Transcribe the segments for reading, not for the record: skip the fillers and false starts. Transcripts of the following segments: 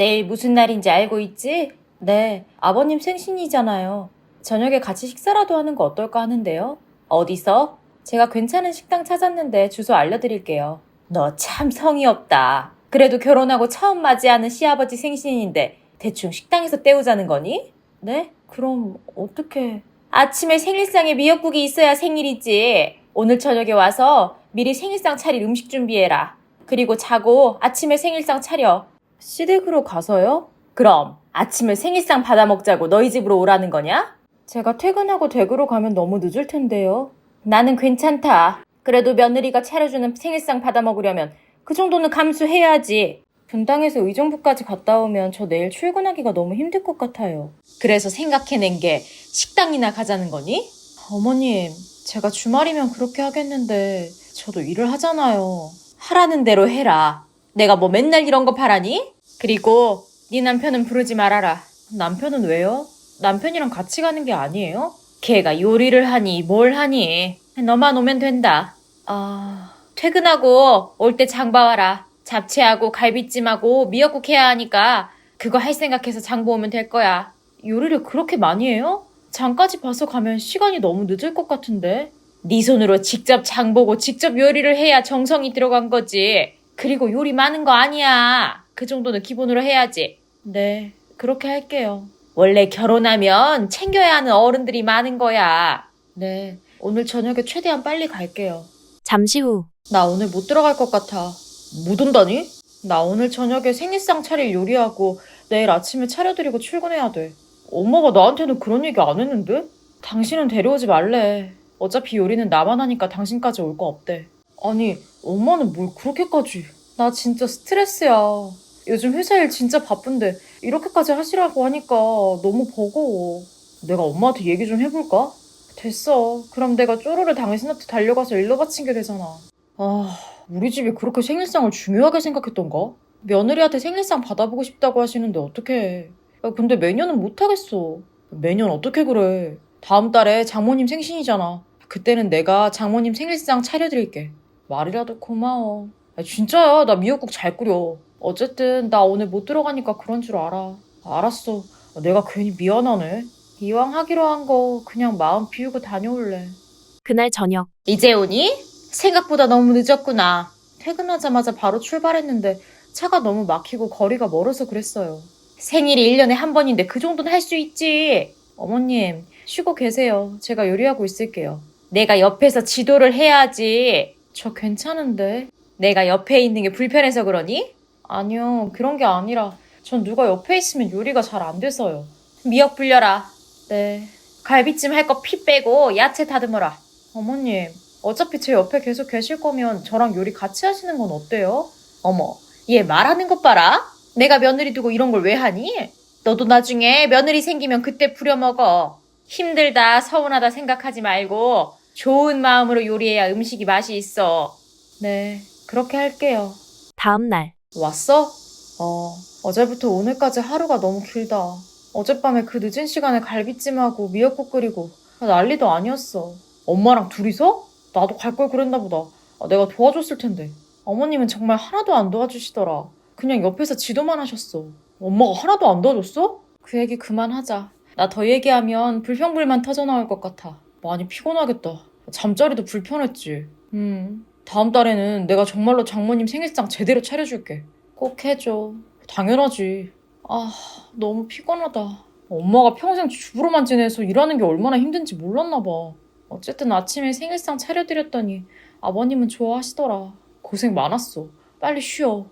내일 무슨 날인지 알고 있지? 네, 아버님 생신이잖아요. 저녁에 같이 식사라도 하는 거 어떨까 하는데요. 어디서? 제가 괜찮은 식당 찾았는데 주소 알려드릴게요. 너 참 성의 없다. 그래도 결혼하고 처음 맞이하는 시아버지 생신인데 대충 식당에서 때우자는 거니? 네? 그럼 어떻게... 아침에 생일상에 미역국이 있어야 생일이지. 오늘 저녁에 와서 미리 생일상 차릴 음식 준비해라. 그리고 자고 아침에 생일상 차려. 시댁으로 가서요? 그럼 아침에 생일상 받아 먹자고 너희 집으로 오라는 거냐? 제가 퇴근하고 댁으로 가면 너무 늦을 텐데요. 나는 괜찮다. 그래도 며느리가 차려주는 생일상 받아 먹으려면 그 정도는 감수해야지. 분당에서 의정부까지 갔다 오면 저 내일 출근하기가 너무 힘들 것 같아요. 그래서 생각해낸 게 식당이나 가자는 거니? 어머님, 제가 주말이면 그렇게 하겠는데 저도 일을 하잖아요. 하라는 대로 해라. 내가 뭐 맨날 이런 거 바라니? 그리고 네 남편은 부르지 말아라. 남편은 왜요? 남편이랑 같이 가는 게 아니에요? 걔가 요리를 하니 뭘 하니? 너만 오면 된다. 퇴근하고 올 때 장 봐와라. 잡채하고 갈비찜하고 미역국 해야 하니까 그거 할 생각해서 장 보면 될 거야. 요리를 그렇게 많이 해요? 장까지 봐서 가면 시간이 너무 늦을 것 같은데. 네 손으로 직접 장 보고 직접 요리를 해야 정성이 들어간 거지. 그리고 요리 많은 거 아니야. 그 정도는 기본으로 해야지. 네, 그렇게 할게요. 원래 결혼하면 챙겨야 하는 어른들이 많은 거야. 네, 오늘 저녁에 최대한 빨리 갈게요. 잠시 후. 나 오늘 못 들어갈 것 같아. 못 온다니? 나 오늘 저녁에 생일상 차릴 요리하고 내일 아침에 차려드리고 출근해야 돼. 엄마가 나한테는 그런 얘기 안 했는데? 당신은 데려오지 말래. 어차피 요리는 나만 하니까 당신까지 올 거 없대. 아니, 엄마는 뭘 그렇게까지. 나 진짜 스트레스야. 요즘 회사 일 진짜 바쁜데 이렇게까지 하시라고 하니까 너무 버거워. 내가 엄마한테 얘기 좀 해볼까? 됐어. 그럼 내가 쪼르르 당신한테 달려가서 일러 바친 게 되잖아. 우리 집이 그렇게 생일상을 중요하게 생각했던가? 며느리한테 생일상 받아보고 싶다고 하시는데 어떡해. 야, 근데 매년은 못하겠어. 매년 어떻게 그래. 다음 달에 장모님 생신이잖아. 그때는 내가 장모님 생일상 차려드릴게. 말이라도 고마워. 진짜야. 나 미역국 잘 끓여. 어쨌든 나 오늘 못 들어가니까 그런 줄 알아. 알았어. 내가 괜히 미안하네. 이왕 하기로 한 거 그냥 마음 비우고 다녀올래. 그날 저녁. 이제 오니? 생각보다 너무 늦었구나. 퇴근하자마자 바로 출발했는데 차가 너무 막히고 거리가 멀어서 그랬어요. 생일이 1년에 한 번인데 그 정도는 할 수 있지. 어머님, 쉬고 계세요. 제가 요리하고 있을게요. 내가 옆에서 지도를 해야지. 저 괜찮은데. 내가 옆에 있는 게 불편해서 그러니? 아니요, 그런 게 아니라 전 누가 옆에 있으면 요리가 잘 안 돼서요. 미역 불려라. 네. 갈비찜 할 거 피 빼고 야채 다듬어라. 어머님, 어차피 제 옆에 계속 계실 거면 저랑 요리 같이 하시는 건 어때요? 어머, 얘 말하는 것 봐라. 내가 며느리 두고 이런 걸 왜 하니? 너도 나중에 며느리 생기면 그때 부려먹어. 힘들다, 서운하다 생각하지 말고 좋은 마음으로 요리해야 음식이 맛이 있어. 네, 그렇게 할게요. 다음 날. 왔어? 어제부터 오늘까지 하루가 너무 길다. 어젯밤에 그 늦은 시간에 갈비찜하고 미역국 끓이고 난리도 아니었어. 엄마랑 둘이서? 나도 갈 걸 그랬나 보다. 내가 도와줬을 텐데. 어머님은 정말 하나도 안 도와주시더라. 그냥 옆에서 지도만 하셨어. 엄마가 하나도 안 도와줬어? 그 얘기 그만하자. 나 더 얘기하면 불평불만 터져나올 것 같아. 많이 피곤하겠다. 잠자리도 불편했지. 다음 달에는 내가 정말로 장모님 생일상 제대로 차려줄게. 꼭 해줘. 당연하지. 너무 피곤하다. 엄마가 평생 주부로만 지내서 일하는 게 얼마나 힘든지 몰랐나 봐. 어쨌든 아침에 생일상 차려드렸더니 아버님은 좋아하시더라. 고생 많았어. 빨리 쉬어.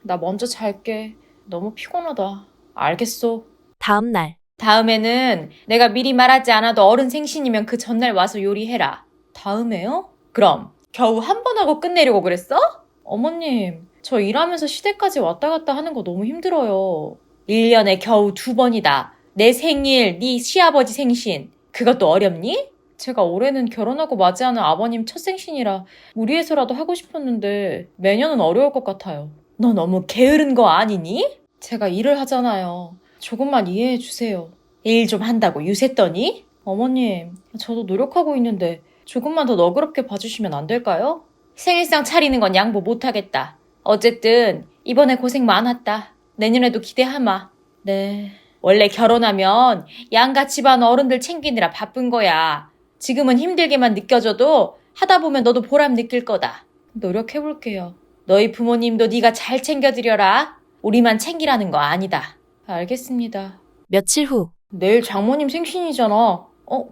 나 먼저 잘게. 너무 피곤하다. 알겠어. 다음 날. 다음에는 내가 미리 말하지 않아도 어른 생신이면 그 전날 와서 요리해라. 다음에요? 그럼 겨우 한 번 하고 끝내려고 그랬어? 어머님, 저 일하면서 시댁까지 왔다 갔다 하는 거 너무 힘들어요. 1년에 겨우 2번이다. 내 생일, 네 시아버지 생신. 그것도 어렵니? 제가 올해는 결혼하고 맞이하는 아버님 첫 생신이라 무리해서라도 하고 싶었는데 매년은 어려울 것 같아요. 너 너무 게으른 거 아니니? 제가 일을 하잖아요. 조금만 이해해 주세요. 일 좀 한다고 유세떠니? 어머님, 저도 노력하고 있는데 조금만 더 너그럽게 봐주시면 안 될까요? 생일상 차리는 건 양보 못하겠다. 어쨌든 이번에 고생 많았다. 내년에도 기대하마. 네. 원래 결혼하면 양가 집안 어른들 챙기느라 바쁜 거야. 지금은 힘들게만 느껴져도 하다 보면 너도 보람 느낄 거다. 노력해볼게요. 너희 부모님도 네가 잘 챙겨드려라. 우리만 챙기라는 거 아니다. 알겠습니다. 며칠 후. 내일 장모님 생신이잖아.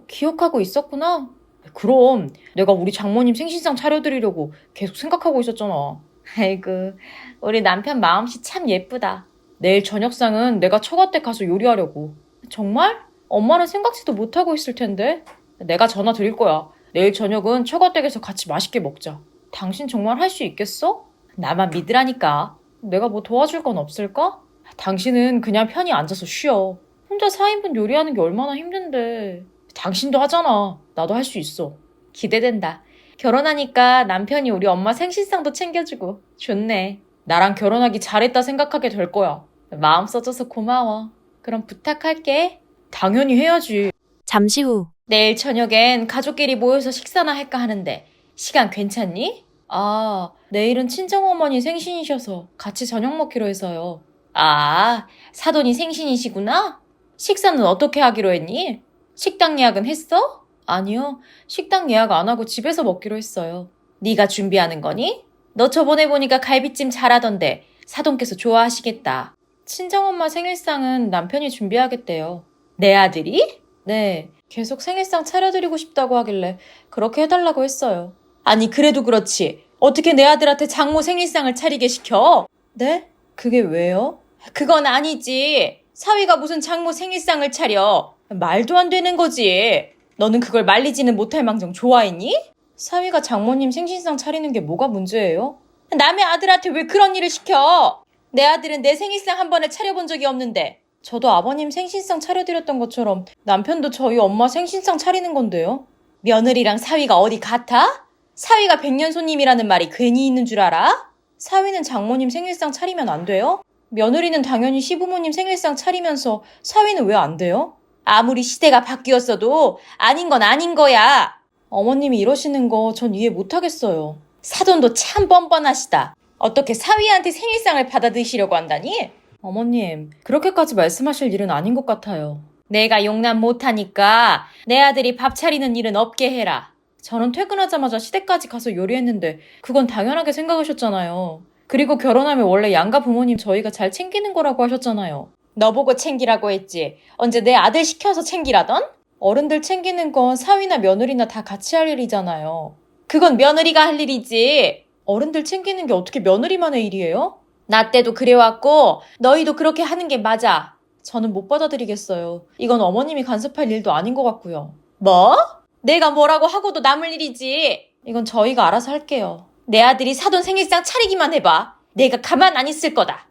기억하고 있었구나. 그럼 내가 우리 장모님 생신상 차려드리려고 계속 생각하고 있었잖아. 아이고, 우리 남편 마음씨 참 예쁘다. 내일 저녁상은 내가 처갓댁 가서 요리하려고. 정말? 엄마는 생각지도 못하고 있을 텐데. 내가 전화 드릴 거야. 내일 저녁은 처갓댁에서 같이 맛있게 먹자. 당신 정말 할 수 있겠어? 나만 믿으라니까. 내가 뭐 도와줄 건 없을까? 당신은 그냥 편히 앉아서 쉬어. 혼자 4인분 요리하는 게 얼마나 힘든데. 당신도 하잖아. 나도 할 수 있어. 기대된다. 결혼하니까 남편이 우리 엄마 생신상도 챙겨주고. 좋네. 나랑 결혼하기 잘했다 생각하게 될 거야. 마음 써줘서 고마워. 그럼 부탁할게. 당연히 해야지. 잠시 후. 내일 저녁엔 가족끼리 모여서 식사나 할까 하는데 시간 괜찮니? 내일은 친정어머니 생신이셔서 같이 저녁 먹기로 해서요. 사돈이 생신이시구나? 식사는 어떻게 하기로 했니? 식당 예약은 했어? 아니요. 식당 예약 안 하고 집에서 먹기로 했어요. 네가 준비하는 거니? 너 저번에 보니까 갈비찜 잘하던데 사돈께서 좋아하시겠다. 친정엄마 생일상은 남편이 준비하겠대요. 내 아들이? 네. 계속 생일상 차려드리고 싶다고 하길래 그렇게 해달라고 했어요. 아니 그래도 그렇지. 어떻게 내 아들한테 장모 생일상을 차리게 시켜? 네? 그게 왜요? 그건 아니지. 사위가 무슨 장모 생일상을 차려. 말도 안 되는 거지. 너는 그걸 말리지는 못할 망정 좋아했니? 사위가 장모님 생신상 차리는 게 뭐가 문제예요? 남의 아들한테 왜 그런 일을 시켜? 내 아들은 내 생일상 한 번에 차려본 적이 없는데. 저도 아버님 생신상 차려드렸던 것처럼 남편도 저희 엄마 생신상 차리는 건데요. 며느리랑 사위가 어디 같아? 사위가 백년손님이라는 말이 괜히 있는 줄 알아? 사위는 장모님 생일상 차리면 안 돼요? 며느리는 당연히 시부모님 생일상 차리면서 사위는 왜 안 돼요? 아무리 시대가 바뀌었어도 아닌 건 아닌 거야. 어머님이 이러시는 거 전 이해 못하겠어요. 사돈도 참 뻔뻔하시다. 어떻게 사위한테 생일상을 받아 드시려고 한다니? 어머님, 그렇게까지 말씀하실 일은 아닌 것 같아요. 내가 용납 못하니까 내 아들이 밥 차리는 일은 없게 해라. 저는 퇴근하자마자 시댁까지 가서 요리했는데 그건 당연하게 생각하셨잖아요. 그리고 결혼하면 원래 양가 부모님 저희가 잘 챙기는 거라고 하셨잖아요. 너 보고 챙기라고 했지. 언제 내 아들 시켜서 챙기라던? 어른들 챙기는 건 사위나 며느리나 다 같이 할 일이잖아요. 그건 며느리가 할 일이지. 어른들 챙기는 게 어떻게 며느리만의 일이에요? 나 때도 그래왔고 너희도 그렇게 하는 게 맞아. 저는 못 받아들이겠어요. 이건 어머님이 간섭할 일도 아닌 것 같고요. 뭐? 내가 뭐라고 하고도 남을 일이지. 이건 저희가 알아서 할게요. 내 아들이 사돈 생일상 차리기만 해봐. 내가 가만 안 있을 거다.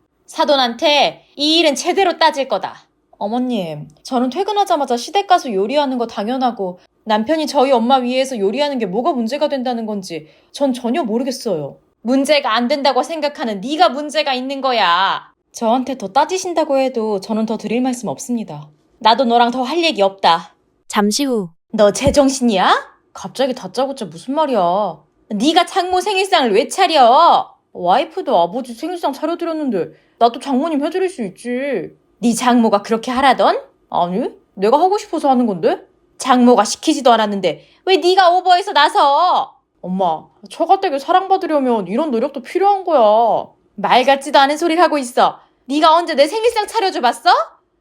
사돈한테 이 일은 제대로 따질 거다. 어머님, 저는 퇴근하자마자 시댁 가서 요리하는 거 당연하고 남편이 저희 엄마 위해서 요리하는 게 뭐가 문제가 된다는 건지 전 전혀 모르겠어요. 문제가 안 된다고 생각하는 네가 문제가 있는 거야. 저한테 더 따지신다고 해도 저는 더 드릴 말씀 없습니다. 나도 너랑 더 할 얘기 없다. 잠시 후. 너 제정신이야? 갑자기 다짜고짜 무슨 말이야. 네가 장모 생일상을 왜 차려? 와이프도 아버지 생일상 차려드렸는데 나도 장모님 해드릴 수 있지. 네 장모가 그렇게 하라던? 아니, 내가 하고 싶어서 하는 건데? 장모가 시키지도 않았는데 왜 네가 오버해서 나서? 엄마, 처가댁에 사랑받으려면 이런 노력도 필요한 거야. 말 같지도 않은 소리를 하고 있어. 네가 언제 내 생일상 차려줘 봤어?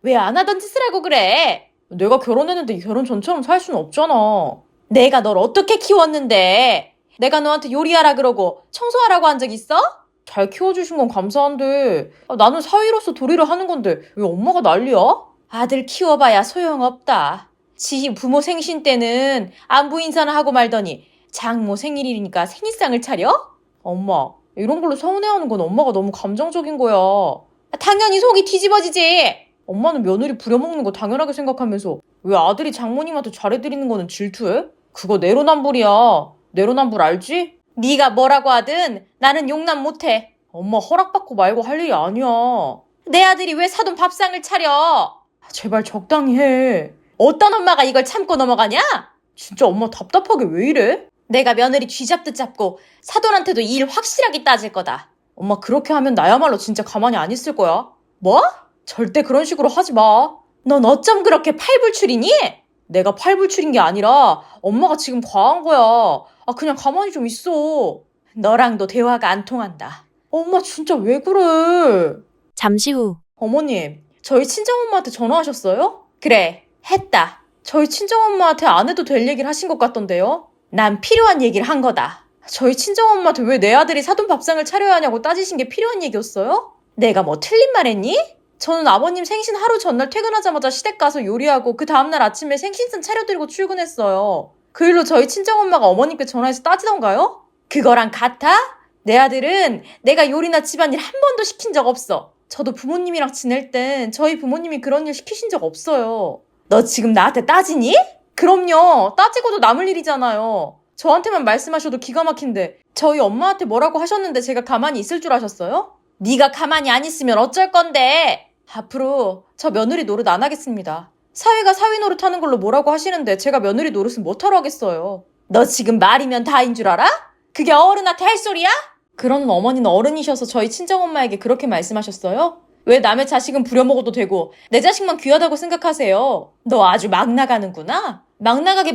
왜 안 하던 짓을 하고 그래? 내가 결혼했는데 결혼 전처럼 살 수는 없잖아. 내가 널 어떻게 키웠는데? 내가 너한테 요리하라 그러고 청소하라고 한 적 있어? 잘 키워주신 건 감사한데 나는 사위로서 도리를 하는 건데 왜 엄마가 난리야? 아들 키워봐야 소용없다. 지 부모 생신 때는 안부 인사나 하고 말더니 장모 생일이니까 생일상을 차려? 엄마, 이런 걸로 서운해하는 건 엄마가 너무 감정적인 거야. 당연히 속이 뒤집어지지. 엄마는 며느리 부려먹는 거 당연하게 생각하면서 왜 아들이 장모님한테 잘해드리는 거는 질투해? 그거 내로남불이야. 내로남불 알지? 네가 뭐라고 하든 나는 용납 못해. 엄마 허락받고 말고 할 일이 아니야. 내 아들이 왜 사돈 밥상을 차려? 제발 적당히 해. 어떤 엄마가 이걸 참고 넘어가냐? 진짜 엄마 답답하게 왜 이래? 내가 며느리 쥐잡듯 잡고 사돈한테도 일 확실하게 따질 거다. 엄마 그렇게 하면 나야말로 진짜 가만히 안 있을 거야. 뭐? 절대 그런 식으로 하지 마. 넌 어쩜 그렇게 팔불출이니? 내가 팔불출인 게 아니라 엄마가 지금 과한 거야. 그냥 가만히 좀 있어. 너랑도 대화가 안 통한다. 엄마 진짜 왜 그래? 잠시 후. 어머님, 저희 친정엄마한테 전화하셨어요? 그래, 했다. 저희 친정엄마한테 안 해도 될 얘기를 하신 것 같던데요? 난 필요한 얘기를 한 거다. 저희 친정엄마한테 왜 내 아들이 사돈 밥상을 차려야 하냐고 따지신 게 필요한 얘기였어요? 내가 뭐 틀린 말 했니? 저는 아버님 생신 하루 전날 퇴근하자마자 시댁 가서 요리하고 그 다음날 아침에 생신상 차려드리고 출근했어요. 그 일로 저희 친정엄마가 어머님께 전화해서 따지던가요? 그거랑 같아? 내 아들은 내가 요리나 집안일 한 번도 시킨 적 없어. 저도 부모님이랑 지낼 땐 저희 부모님이 그런 일 시키신 적 없어요. 너 지금 나한테 따지니? 그럼요. 따지고도 남을 일이잖아요. 저한테만 말씀하셔도 기가 막힌데 저희 엄마한테 뭐라고 하셨는데 제가 가만히 있을 줄 아셨어요? 네가 가만히 안 있으면 어쩔 건데. 앞으로 저 며느리 노릇 안 하겠습니다. 사위가 사위 노릇 하는 걸로 뭐라고 하시는데 제가 며느리 노릇은 못하러 하겠어요. 너 지금 말이면 다인 줄 알아? 그게 어른한테 할 소리야? 그런 어머니는 어른이셔서 저희 친정엄마에게 그렇게 말씀하셨어요? 왜 남의 자식은 부려먹어도 되고 내 자식만 귀하다고 생각하세요? 너 아주 막 나가는구나? 막 나가게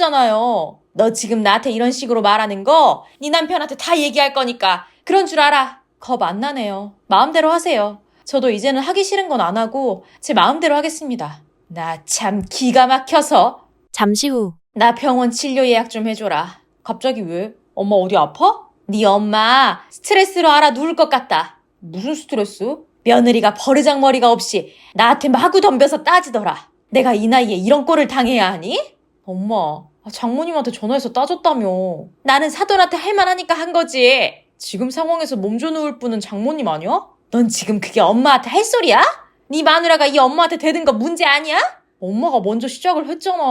만드셨잖아요. 너 지금 나한테 이런 식으로 말하는 거 네 남편한테 다 얘기할 거니까 그런 줄 알아. 겁 안 나네요. 마음대로 하세요. 저도 이제는 하기 싫은 건 안 하고 제 마음대로 하겠습니다. 나 참 기가 막혀서. 잠시 후. 나 병원 진료 예약 좀 해줘라. 갑자기 왜? 엄마 어디 아파? 네 엄마 스트레스로 알아 누울 것 같다. 무슨 스트레스? 며느리가 버르장머리가 없이 나한테 마구 덤벼서 따지더라. 내가 이 나이에 이런 꼴을 당해야 하니? 엄마, 장모님한테 전화해서 따졌다며. 나는 사돈한테 할 만하니까 한 거지. 지금 상황에서 몸져 누울 분은 장모님 아니야? 넌 지금 그게 엄마한테 할 소리야? 네 마누라가 이 엄마한테 대든 거 문제 아니야? 엄마가 먼저 시작을 했잖아.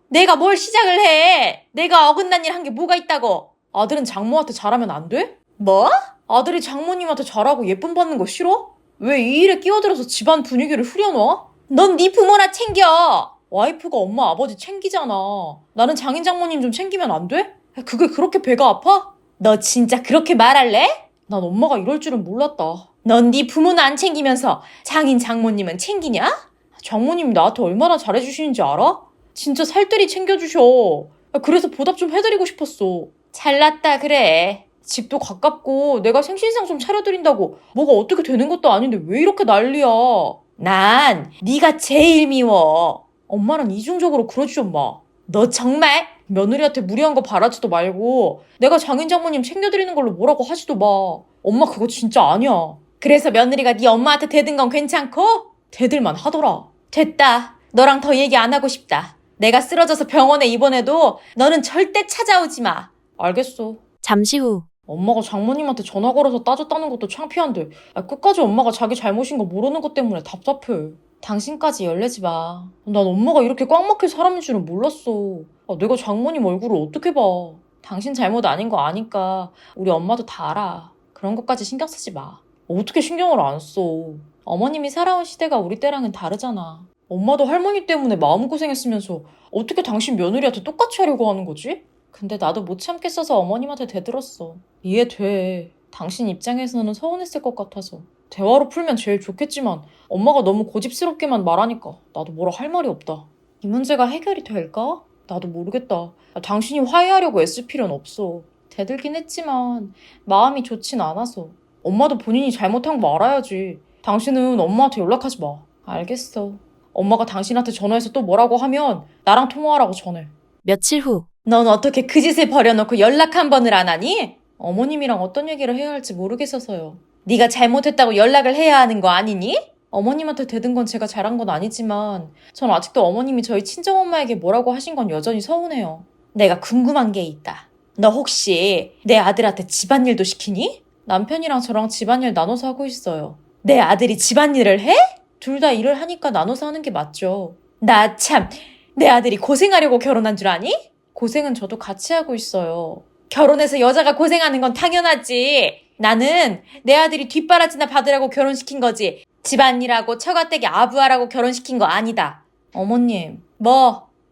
내가 뭘 시작을 해? 내가 어긋난 일 한 게 뭐가 있다고? 아들은 장모한테 잘하면 안 돼? 뭐? 아들이 장모님한테 잘하고 예쁨 받는 거 싫어? 왜 이 일에 끼어들어서 집안 분위기를 흐려놔? 넌 네 부모나 챙겨! 와이프가 엄마 아버지 챙기잖아. 나는 장인 장모님 좀 챙기면 안 돼? 그게 그렇게 배가 아파? 너 진짜 그렇게 말할래? 난 엄마가 이럴 줄은 몰랐다. 넌 네 부모는 안 챙기면서 장인 장모님은 챙기냐? 장모님이 나한테 얼마나 잘해주시는지 알아? 진짜 살뜰히 챙겨주셔. 그래서 보답 좀 해드리고 싶었어. 잘났다 그래. 집도 가깝고 내가 생신상 좀 차려드린다고 뭐가 어떻게 되는 것도 아닌데 왜 이렇게 난리야. 난 네가 제일 미워. 엄마는 이중적으로 그러지 좀 마. 너 정말 며느리한테 무리한 거 바라지도 말고 내가 장인 장모님 챙겨드리는 걸로 뭐라고 하지도 마. 엄마 그거 진짜 아니야. 그래서 며느리가 네 엄마한테 대든 건 괜찮고? 대들만 하더라. 됐다. 너랑 더 얘기 안 하고 싶다. 내가 쓰러져서 병원에 입원해도 너는 절대 찾아오지 마. 알겠어. 잠시 후. 엄마가 장모님한테 전화 걸어서 따졌다는 것도 창피한데 끝까지 엄마가 자기 잘못인 거 모르는 것 때문에 답답해. 당신까지 열내지 마. 난 엄마가 이렇게 꽉 막힐 사람인 줄은 몰랐어. 내가 장모님 얼굴을 어떻게 봐. 당신 잘못 아닌 거 아니까 우리 엄마도 다 알아. 그런 것까지 신경 쓰지 마. 어떻게 신경을 안 써. 어머님이 살아온 시대가 우리 때랑은 다르잖아. 엄마도 할머니 때문에 마음고생했으면서 어떻게 당신 며느리한테 똑같이 하려고 하는 거지? 근데 나도 못 참겠어서 어머님한테 대들었어. 이해돼. 당신 입장에서는 서운했을 것 같아서. 대화로 풀면 제일 좋겠지만 엄마가 너무 고집스럽게만 말하니까 나도 뭐라 할 말이 없다. 이 문제가 해결이 될까? 나도 모르겠다. 당신이 화해하려고 애쓸 필요는 없어. 대들긴 했지만 마음이 좋진 않아서. 엄마도 본인이 잘못한 거 알아야지. 당신은 엄마한테 연락하지 마. 알겠어. 엄마가 당신한테 전화해서 또 뭐라고 하면 나랑 통화하라고 전해. 며칠 후. 넌 어떻게 그 짓을 버려놓고 연락 한 번을 안 하니? 어머님이랑 어떤 얘기를 해야 할지 모르겠어서요. 네가 잘못했다고 연락을 해야 하는 거 아니니? 어머님한테 대든 건 제가 잘한 건 아니지만 전 아직도 어머님이 저희 친정엄마에게 뭐라고 하신 건 여전히 서운해요. 내가 궁금한 게 있다. 너 혹시 내 아들한테 집안일도 시키니? 남편이랑 저랑 집안일 나눠서 하고 있어요. 내 아들이 집안일을 해? 둘 다 일을 하니까 나눠서 하는 게 맞죠. 나 참, 내 아들이 고생하려고 결혼한 줄 아니? 고생은 저도 같이 하고 있어요. 결혼해서 여자가 고생하는 건 당연하지. 나는 내 아들이 뒷바라지나 받으라고 결혼시킨 거지. 집안일하고 처가댁에 아부하라고 결혼시킨 거 아니다. 어머님,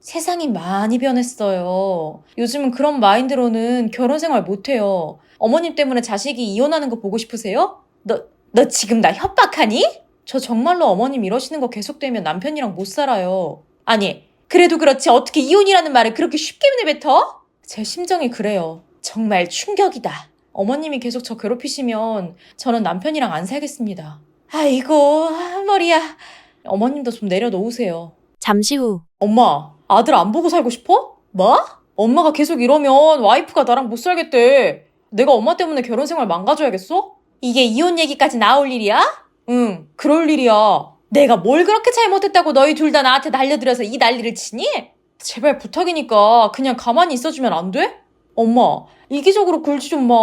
세상이 많이 변했어요. 요즘은 그런 마인드로는 결혼 생활 못해요. 어머님 때문에 자식이 이혼하는 거 보고 싶으세요? 너 지금 나 협박하니? 저 정말로 어머님 이러시는 거 계속되면 남편이랑 못 살아요. 아니, 그래도 그렇지 어떻게 이혼이라는 말을 그렇게 쉽게 내뱉어? 제 심정이 그래요. 정말 충격이다. 어머님이 계속 저 괴롭히시면 저는 남편이랑 안 살겠습니다. 아이고, 머리야. 어머님도 좀 내려놓으세요. 잠시 후. 엄마, 아들 안 보고 살고 싶어? 뭐? 엄마가 계속 이러면 와이프가 나랑 못 살겠대. 내가 엄마 때문에 결혼 생활 망가져야겠어? 이게 이혼 얘기까지 나올 일이야? 응, 그럴 일이야. 내가 뭘 그렇게 잘못했다고 너희 둘 다 나한테 날려들어서 이 난리를 치니? 제발 부탁이니까 그냥 가만히 있어주면 안 돼? 엄마, 이기적으로 굴지 좀 마.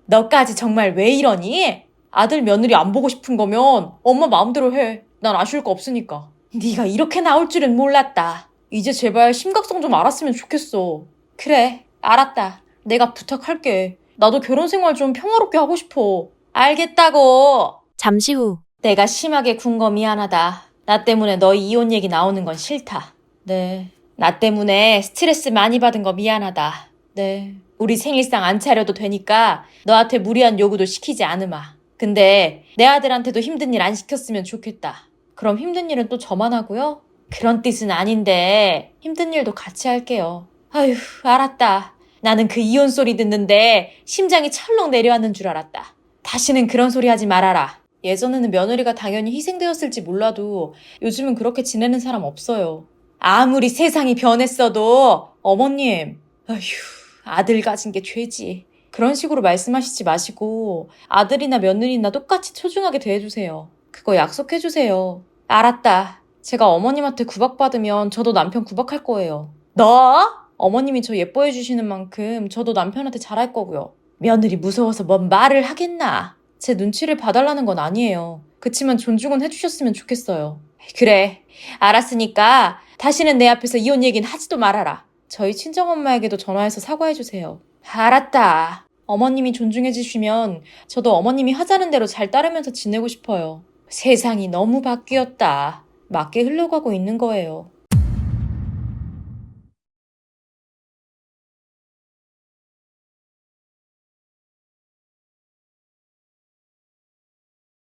너까지 정말 왜 이러니? 아들 며느리 안 보고 싶은 거면 엄마 마음대로 해. 난 아쉬울 거 없으니까. 네가 이렇게 나올 줄은 몰랐다. 이제 제발 심각성 좀 알았으면 좋겠어. 그래, 알았다. 내가 부탁할게. 나도 결혼 생활 좀 평화롭게 하고 싶어. 알겠다고. 잠시 후. 내가 심하게 군 거 미안하다. 나 때문에 너희 이혼 얘기 나오는 건 싫다. 네. 나 때문에 스트레스 많이 받은 거 미안하다. 네. 우리 생일상 안 차려도 되니까 너한테 무리한 요구도 시키지 않으마. 근데 내 아들한테도 힘든 일 안 시켰으면 좋겠다. 그럼 힘든 일은 또 저만 하고요? 그런 뜻은 아닌데 힘든 일도 같이 할게요. 아휴, 알았다. 나는 그 이혼 소리 듣는데 심장이 철렁 내려앉는 줄 알았다. 다시는 그런 소리 하지 말아라. 예전에는 며느리가 당연히 희생되었을지 몰라도 요즘은 그렇게 지내는 사람 없어요. 아무리 세상이 변했어도 어머님, 아휴, 아들 가진 게 죄지. 그런 식으로 말씀하시지 마시고 아들이나 며느리나 똑같이 소중하게 대해주세요. 그거 약속해주세요. 알았다. 제가 어머님한테 구박받으면 저도 남편 구박할 거예요. 너? 어머님이 저 예뻐해 주시는 만큼 저도 남편한테 잘할 거고요. 며느리 무서워서 뭔 말을 하겠나. 제 눈치를 봐달라는 건 아니에요. 그치만 존중은 해주셨으면 좋겠어요. 그래, 알았으니까 다시는 내 앞에서 이혼 얘기는 하지도 말아라. 저희 친정엄마에게도 전화해서 사과해주세요. 알았다. 어머님이 존중해주시면 저도 어머님이 하자는 대로 잘 따르면서 지내고 싶어요. 세상이 너무 바뀌었다. 맞게 흘러가고 있는 거예요.